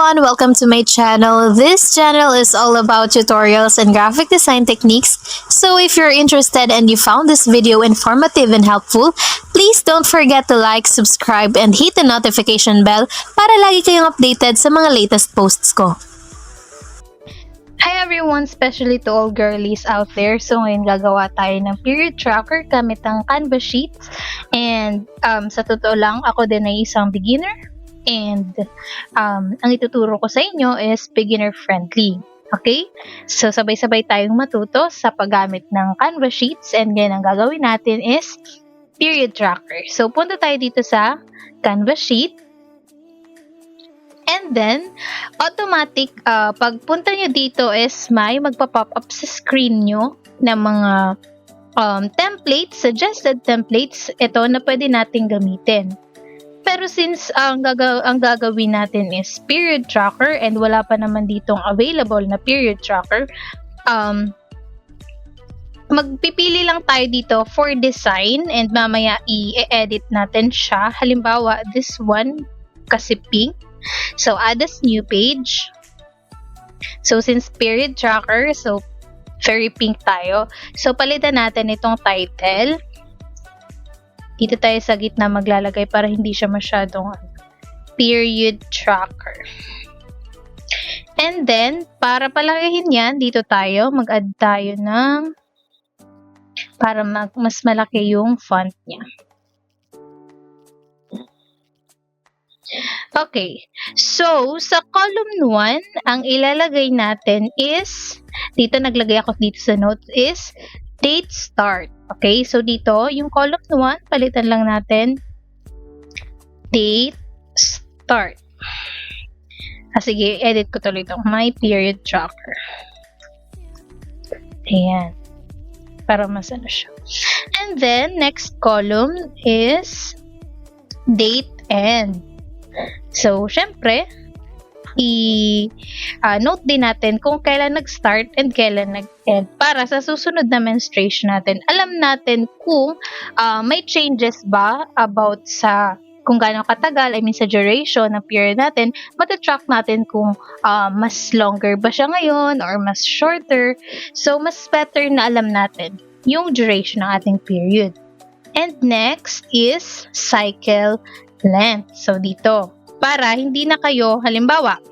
everyone, welcome to my channel. This channel is all about tutorials and graphic design techniques. So if you're interested and you found this video informative and helpful, please don't forget to like, subscribe, and hit the notification bell para lagi kayong updated sa mga latest posts ko. Hi everyone, especially to all girlies out there. So ngayon gagawa tayo ng period tracker gamit ang Canva sheets. And sa totoo lang, ako din ay isang beginner. And ang ituturo ko sa inyo is beginner friendly. Okay? So sabay-sabay tayong matuto sa paggamit ng Canva sheets. And ngayon ang gagawin natin is period tracker. So punta tayo dito sa Canva sheet. And then, automatic, pagpunta nyo dito is may magpa-pop up sa screen nyo ng mga templates, suggested templates, ito na pwede natin gamitin. Pero since ang gagawin natin is period tracker and wala pa naman ditong available na period tracker, magpipili lang tayo dito for design and mamaya i-edit natin siya. Halimbawa, this one kasi pink. So, add as new page. So, since period tracker, so, very pink tayo. So, palitan natin itong title. Dito tayo sa gitna maglalagay para hindi siya masyadong period tracker. And then, para palakihin yan, dito tayo, mag-add tayo ng para mas malaki yung font niya. Okay, so sa column 1, ang ilalagay natin is, dito naglagay ako dito sa notes, is date start. Okay, so dito, yung column 1, palitan lang natin, date start. Sige, edit ko tuloy itong my period tracker. Ayan, para mas ano siya. And then, next column is date end. So, syempre, i-note din natin kung kailan nag-start and kailan nag-end para sa susunod na menstruation natin. Alam natin kung may changes ba about sa kung gaano katagal, sa duration ng period natin, matatrack natin kung mas longer ba siya ngayon or mas shorter. So, mas better na alam natin yung duration ng ating period. And next is cycle length. So, dito, para hindi na kayo, halimbawa,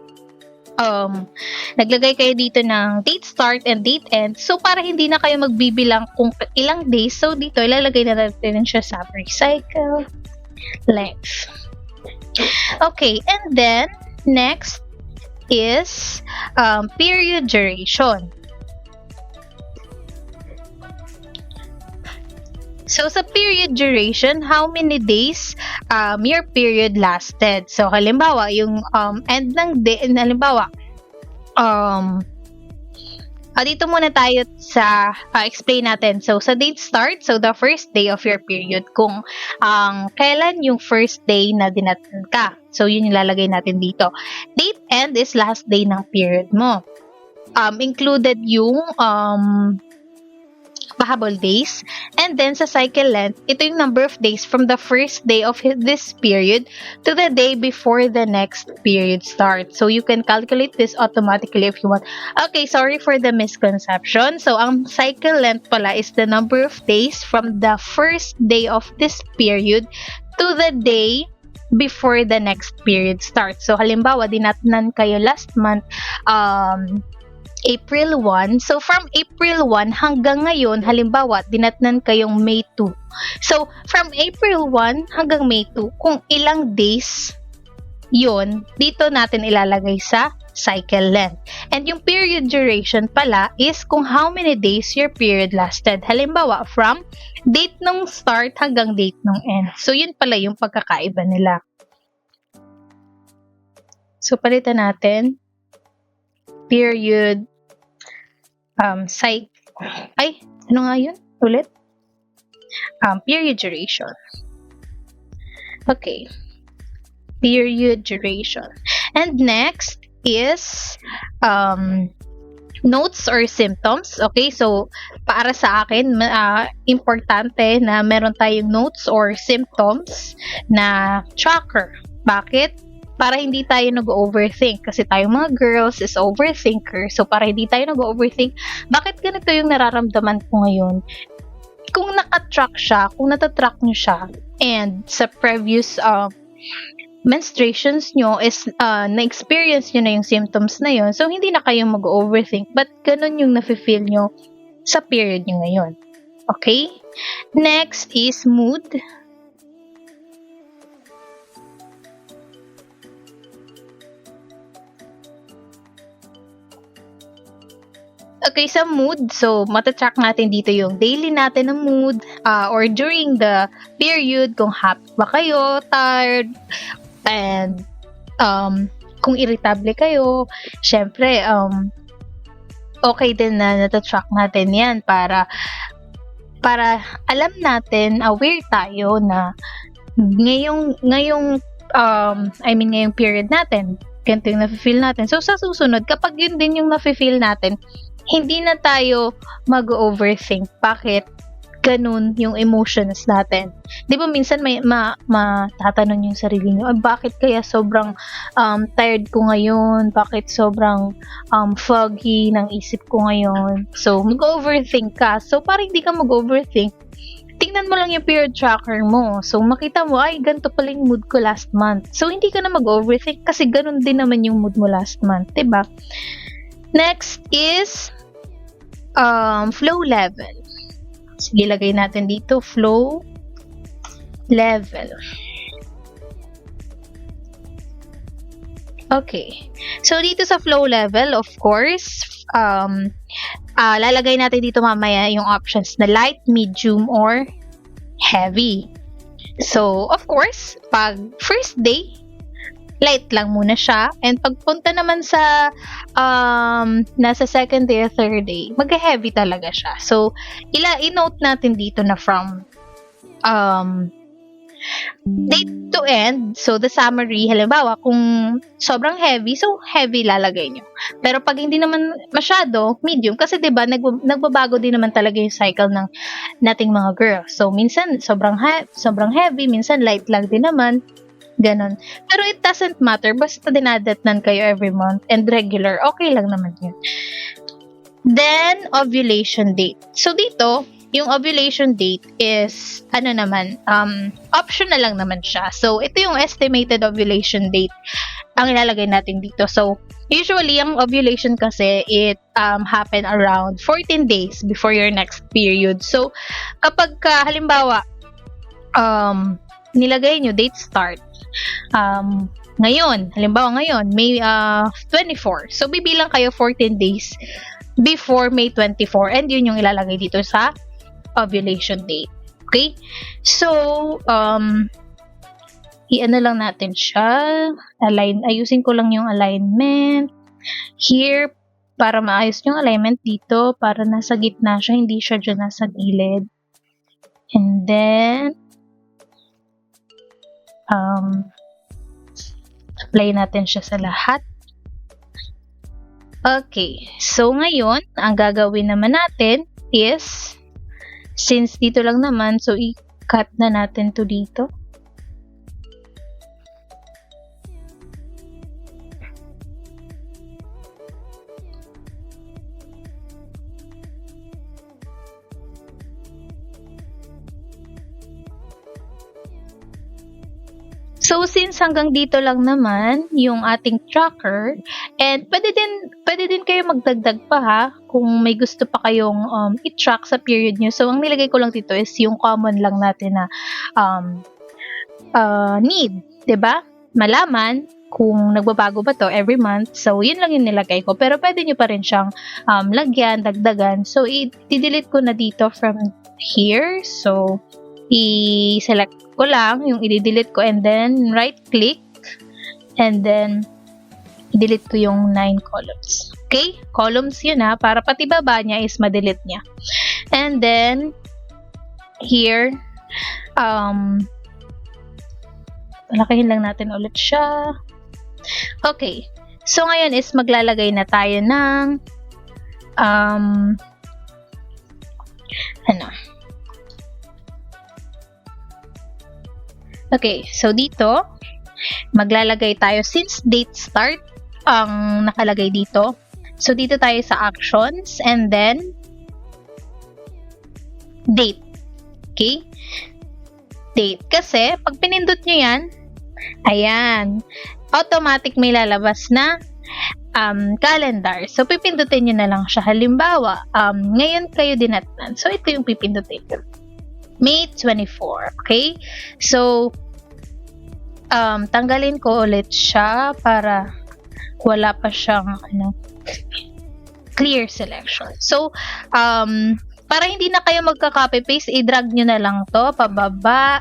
naglagay kayo dito ng date start and date end. So, para hindi na kayo magbibilang kung ilang days. So, dito, ilalagay na natin siya sa cycle length. Okay, and then, next is period duration. So, sa period duration, how many days your period lasted? So, halimbawa, yung end ng day, halimbawa, dito muna tayo sa explain natin. So, sa date start, so the first day of your period, kung kailan yung first day na dinatan ka. So, yun yung lalagay natin dito. Date end is last day ng period mo. Included yung pahabol days. And then, sa cycle length, ito yung number of days from the first day of this period to the day before the next period starts. So, you can calculate this automatically if you want. Okay, sorry for the misconception. So, ang cycle length pala is the number of days from the first day of this period to the day before the next period starts. So, halimbawa, dinatnan kayo last month, April 1. So, from April 1 hanggang ngayon, halimbawa, dinatnan kayong May 2. So, from April 1 hanggang May 2, kung ilang days yun, dito natin ilalagay sa cycle length. And yung period duration pala is kung how many days your period lasted. Halimbawa, from date nung start hanggang date nung end. So, yun pala yung pagkakaiba nila. So, palitan natin period ano nga yun? Ulit? Period duration. Okay. Period duration. And next is notes or symptoms. Okay, so para sa akin, importante na meron tayong notes or symptoms na tracker. Bakit? para hindi tayo nag-overthink. Kasi tayong mga girls is overthinker. So, para hindi tayo nag-overthink, bakit ganito yung nararamdaman ko ngayon? Kung naka-track siya, kung natatrack nyo siya, and sa previous menstruations nyo is na-experience nyo na yung symptoms na yun, so hindi na kayo mag-overthink, but ganun yung nafe-feel nyo sa period nyo ngayon. Okay? Next is mood. Okay, sa mood, so matatrack natin dito yung daily natin na mood or during the period, kung happy ba kayo, tired, and kung irritable kayo, syempre, okay din na natatrack natin yan para alam natin, aware tayo na ngayong period natin, ganito yung nafe-feel natin. So, sa susunod, kapag yun din yung nafe-feel natin, hindi na tayo mag-overthink. Bakit? Ganun yung emotions natin. Di ba minsan may matatanong yung sarili nyo, bakit kaya sobrang tired ko ngayon? Bakit sobrang foggy ng isip ko ngayon? So, mag-overthink ka. So, para hindi ka mag-overthink, tingnan mo lang yung period tracker mo. So, makita mo, ay, ganito pala yung mood ko last month. So, hindi ka na mag-overthink kasi ganun din naman yung mood mo last month. Diba? Next is flow level. Sige, lagay natin dito, flow level. Okay. So, dito sa flow level, of course, lalagay natin dito mamaya yung options na light, medium, or heavy. So, of course, pag first day, light lang muna siya. And pagpunta naman sa nasa second day or third day, mag-heavy talaga siya. So, i-note natin dito na from date to end. So, the summary, halimbawa, kung sobrang heavy, so heavy lalagay nyo. Pero pag hindi naman masyado, medium. Kasi diba, nagbabago din naman talaga yung cycle ng nating mga girls. So, minsan sobrang heavy, minsan light lang din naman. Ganon. Pero it doesn't matter. Basta dinadatnan kayo every month and regular. Okay lang naman yun. Then, ovulation date. So, dito, yung ovulation date is, optional lang naman siya. So, ito yung estimated ovulation date ang ilalagay natin dito. So, usually, ang ovulation kasi, it happen around 14 days before your next period. So, kapag halimbawa, nilagay nyo date start, halimbawa ngayon, May 24. So, bibilang kayo 14 days before May 24. And yun yung ilalagay dito sa ovulation date. Okay? So, i-ano lang natin siya. Ayusin ko lang yung alignment. Here, para maayos yung alignment dito, para nasa gitna siya, hindi siya dyan nasa gilid. And then, apply natin siya sa lahat. Okay. So, ngayon, ang gagawin naman natin is, since dito lang naman, so, i-cut na natin to dito. So, since hanggang dito lang naman yung ating tracker, and pwede din kayo magdagdag pa ha, kung may gusto pa kayong i-track sa period nyo. So, ang nilagay ko lang dito is yung common lang natin na need, 'di ba? Malaman kung nagbabago ba to every month. So, yun lang yung nilagay ko. Pero pwede nyo pa rin siyang lagyan, dagdagan. So, i-delete ko na dito from here. So, i-select ko lang yung i-delete ko and then right-click and then i-delete ko yung 9 columns. Okay? Columns yun ha, para pati baba niya is ma-delete niya. And then, here, palakihin lang natin ulit siya. Okay. So, ngayon is maglalagay na tayo ng Okay, so dito, maglalagay tayo since date start ang nakalagay dito. So, dito tayo sa actions and then date. Okay? Date. Kasi, pag pinindot nyo yan, ayan, automatic may lalabas na calendar. So, pipindutin nyo na lang siya. Halimbawa, ngayon kayo dinatnan. So, ito yung pipindutin. May 24. Okay? So, tanggalin ko ulit siya para wala pa siyang clear selection. So, para hindi na kayo magka-copy-paste, i-drag nyo na lang to pababa.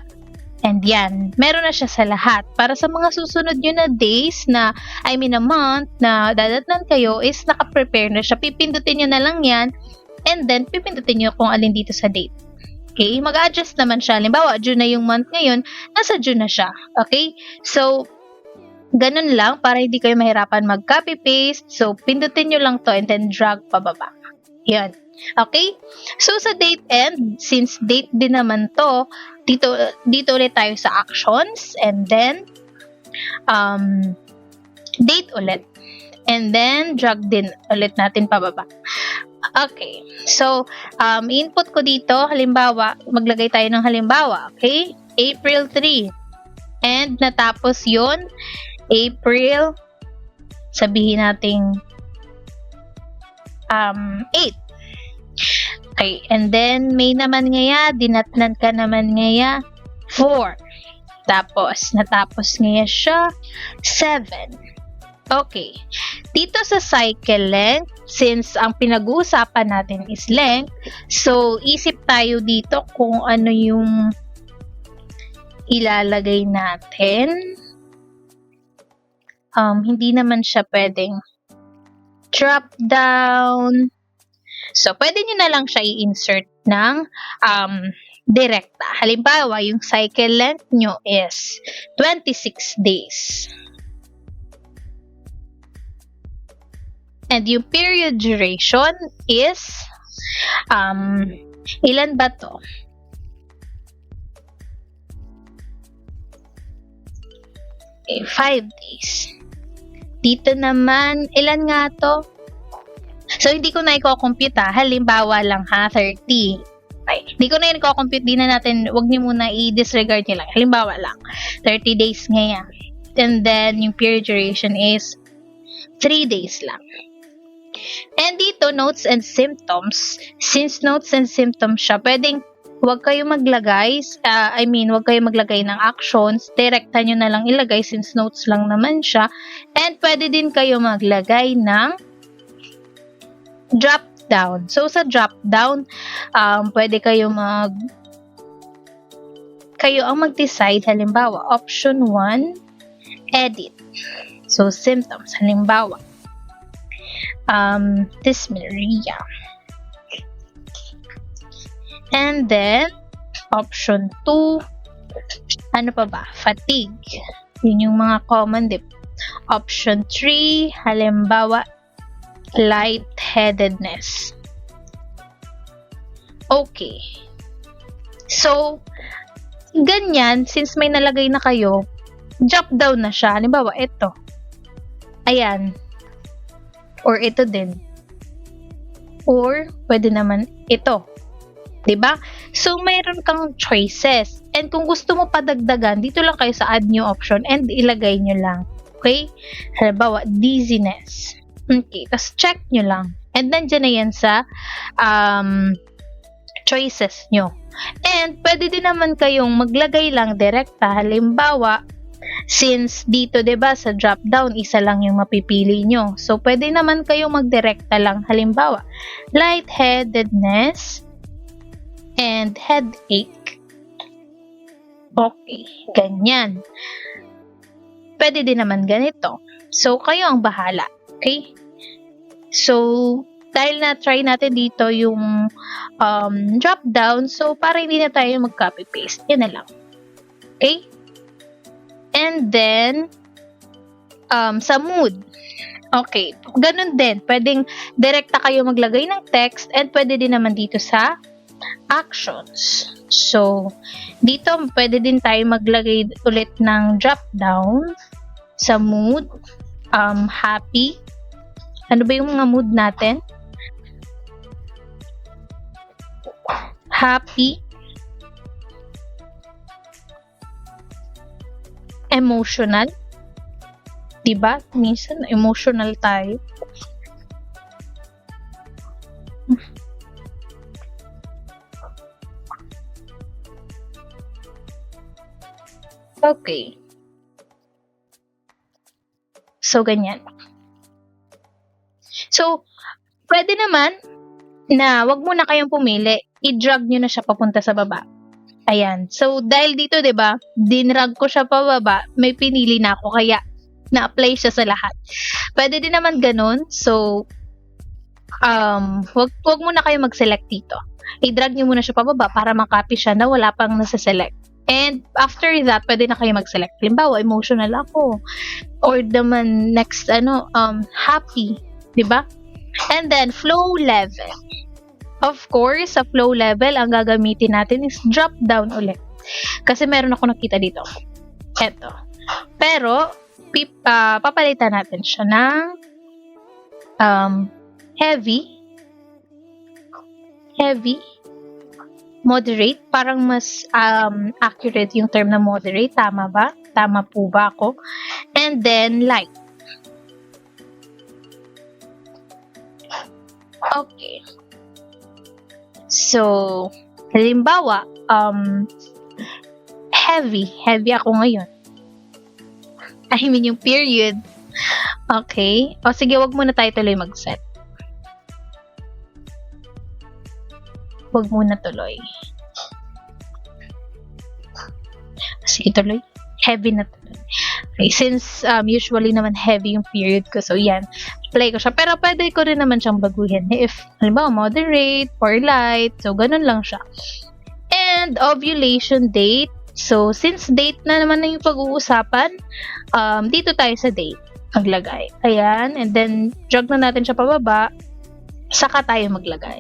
And yan, meron na siya sa lahat. Para sa mga susunod nyo na days na, a month na dadatnan kayo is naka-prepare na siya. Pipindutin nyo na lang yan and then pipindutin nyo kung alin dito sa date. Okay? Mag-adjust naman siya. Halimbawa, June na yung month ngayon, nasa June na siya. Okay? So, ganun lang para hindi kayo mahirapan mag-copy-paste. So, pindutin nyo lang to and then drag pababa. Yan. Okay? So, sa date end, since date din naman to, dito ulit tayo sa actions and then date ulit. And then, drag din ulit natin pababa. Okay. So, input ko dito, halimbawa, maglagay tayo ng halimbawa. Okay? April 3. And natapos yun, April, sabihin nating 8. Okay, and then May naman ngaya, dinatnan ka naman ngaya 4. Tapos natapos ngaya siya 7. Okay. Dito sa cycle length, since ang pinag-uusapan natin is length, so isip tayo dito kung ano yung ilalagay natin. Hindi naman siya pwedeng drop down. So, pwede nyo na lang siya i-insert ng direkta. Halimbawa, yung cycle length nyo is 26 days. And yung period duration is ilan ba to? Okay, 5 days. Dito naman, ilan nga to? So, hindi ko na i-compute halimbawa lang 30. Okay. Hindi ko na i-compute, di na natin, wag niyo muna i-disregard niyo lang. Halimbawa lang, 30 days ngayon. And then, yung period duration is 3 days lang. And dito, notes and symptoms. Since notes and symptoms siya, pwedeng wag kayo maglagay, wag kayo maglagay ng actions, direkta nyo na lang ilagay since notes lang naman siya. And pwede din kayo maglagay ng drop down. So, sa drop down, pwede kayo ang mag-decide. Halimbawa, option 1, edit. So, symptoms. Halimbawa, dysmenorrhea. And then, option 2, ano pa ba? Fatigue. Yun yung mga common dip. Option 3, halimbawa, lightheadedness. Okay. So, ganyan, since may nalagay na kayo, drop down na siya. Halimbawa, ito. Ayan. Or ito din. Or, pwede naman ito. 'Di ba? So, mayroon kang choices. And kung gusto mo padagdagan, dito lang kayo sa add new option and ilagay nyo lang. Okay? Halimbawa, dizziness. Okay, tapos check nyo lang. And then, dyan na yan sa choices nyo. And, pwede din naman kayong maglagay lang direkta. Halimbawa, since dito, 'di ba, sa drop down, isa lang yung mapipili nyo. So, pwede naman kayong magdirekta lang. Halimbawa, lightheadedness and headache. Okay, ganyan. Pwede din naman ganito. So, kayo ang bahala. Okay? So, dahil na-try natin dito yung drop down, so para hindi na tayo mag-copy-paste. Yan na lang. Okay? And then, sa mood. Okay, ganun din. Pwedeng direkta kayo maglagay ng text and pwede din naman dito sa actions. So, dito pwede din tayo maglagay ulit ng drop down. sa mood, happy. Ano ba yung mga mood natin? Happy, emotional, diba? Minsan emotional tayo. Okay. So, ganyan. So, pwede naman na wag muna kayong pumili. I-drag nyo na siya papunta sa baba. Ayan. So, dahil dito, 'di ba, dinrag ko siya pababa, may pinili na ako kaya na-apply siya sa lahat. Pwede din naman ganun. So, wag muna kayo mag-select dito. I-drag nyo muna siya pababa para makopy siya na wala pang nasa-select. And after that, pwede na kayo mag-select. Halimbawa, emotional ako. Or naman next, happy. 'Di ba? And then, flow level. Of course, sa flow level, ang gagamitin natin is drop down ulit. Kasi meron ako nakita dito. Eto. Pero, papalitan natin siya ng heavy, moderate. Parang mas accurate yung term na moderate. Tama ba? Tama po ba ako? And then, light. Okay. So, halimbawa, heavy ako ngayon. I mean, yung period. Okay. O, sige, wag muna tayo tuloy mag-set. Wag muna tuloy. Sige, tuloy. Heavy na tuloy. Okay, since usually naman heavy yung period ko, so yan, play ko siya. Pero pwede ko rin naman siyang baguhin. If, halimbawa, moderate or light, so ganun lang siya. And ovulation date. So, since date na naman na yung pag-uusapan, dito tayo sa date maglagay. Ayan, and then drag na natin siya pababa, saka tayo maglagay.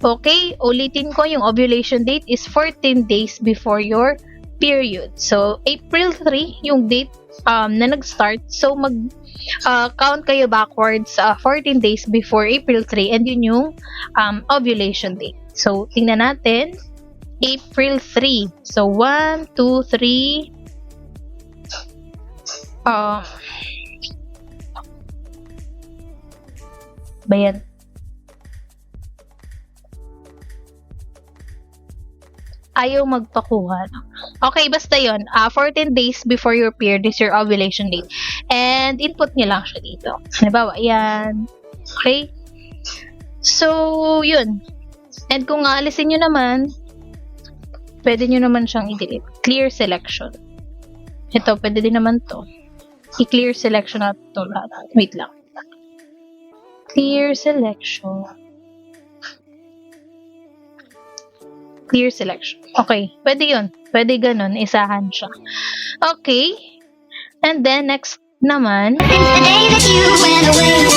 Okay, ulitin ko, yung ovulation date is 14 days before your period. So, April 3 yung date na nag-start. So, count kayo backwards 14 days before April 3 and yun yung ovulation date. So, tingnan natin. April 3. So, 1, 2, 3. Bayan. Ayaw magpakuha. Okay, basta yun. 14 days before your period is your ovulation date. And input nyo lang siya dito. Halimbawa, yan. Okay? So, yun. And kung aalisin nyo naman, pwede nyo naman siyang i-delete. Clear selection. Ito, pwede din naman to. I-clear selection natin to lahat. Wait lang. Clear selection. Clear selection. Okay, pwede yun. Pwede ganun, isahan siya. Okay. And then, next naman. Since the day that you went away,